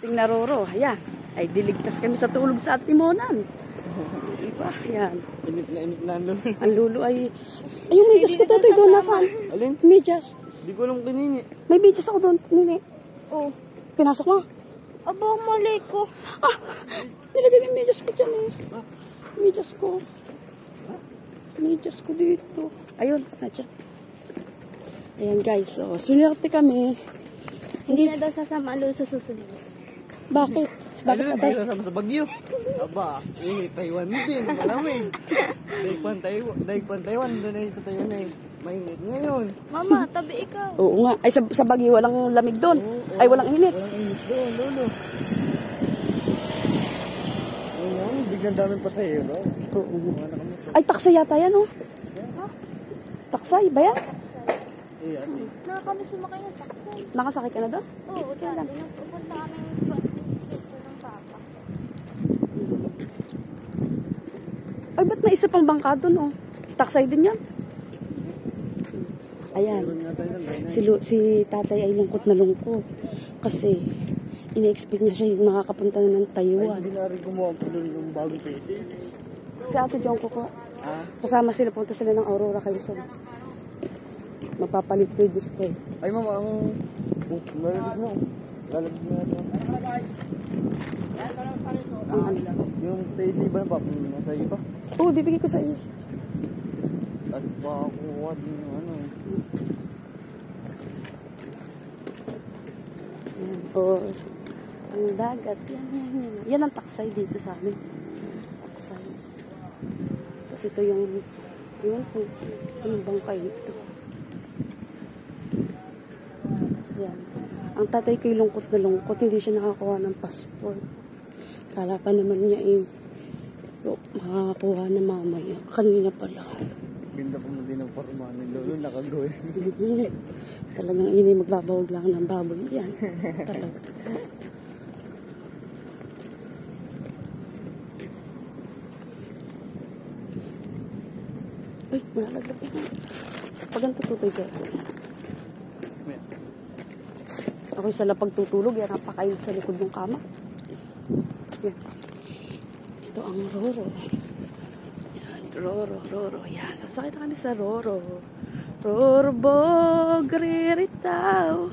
ating naroro. Ayan. Ay, diligtas kami sa tulog sa Timonan. Diba? Ayan. Inip na ang lulo. Ang lulo ay... Ay, yung medyas ko Totoy doon. Nasaan? Alin? Medyas. Di ko alam kanini. May medyas ako doon, Nini. Oh. Pinasok mo? Aba, mali ko. Ah! Nilagay yung medyas ko dyan eh. Medyas ko. Medyas ko dito. Ayun, nadyan. Ayan guys, so, sunerte kami. Hindi na daw sasama ang lolo sa susunod. Bakit? Bakit Ano atay? na sa Bagyo? Aba, Taiwan din. Malamig. Daigpan Taiwan. Doon ay sa Taiwan ay mainit ngayon. Mama, tabi ikaw. Oo nga. Ay, sa Baguio, walang lamig doon. Ay, walang init. Walang init doon, lolo. Ayun, biglang daming pasahero. Oo. Ay, taksay yata yan, oh. Taksay ba yan? Eh, ate. Kami sumakay ng taxi. Nakasakay ka na doon? Oo, dati. Pupunta kami ng ng papa. Ay, ba't may isa pang bangka doon, oh? Taksay din yan. Ayan. Si tatay ay lungkot na lungkot. Kasi, ina-expect niya siya yung makakapunta na ng Ay, Taiwan. hindi na rin gumawa po doon yung bagong PC. Si Ate Jonko ko. Ah? Kasama sila, punta sila ng Aurora, Quezon. Magpapalit ko yung display. Ay, mama, ang... Lalagig mo. Lalagig mo natin. Ang ano. Yung PC ba na pa? Nasa iyo pa? Oo, bibigay ko sa iyo. At makakuha din yung ano. Ayan, o, ang dagat. Yan. Yan ang taksay dito sa amin. Taksay. Tapos ito yung anong bangkay ito. Yan. Ang tatay ko'y lungkot na lungkot. Hindi siya nakakuha ng passport. Kala pa naman niya makakakuha na mamaya. Kanina pala. Ganda po mo din ang forma ng lolo. Nakagawin. Talagang ini magbabawag lang ng baboy. Yan. Talaga. Ay, malalaglag na. Pag ang tututoy dyan. Ako'y sa lapag tutulog. Yan, napakain sa likod ng kama. Yan. Ito ang Roro. Yan, Roro. Yan, sasakay na kami sa Roro. Roro, bog, riritaw.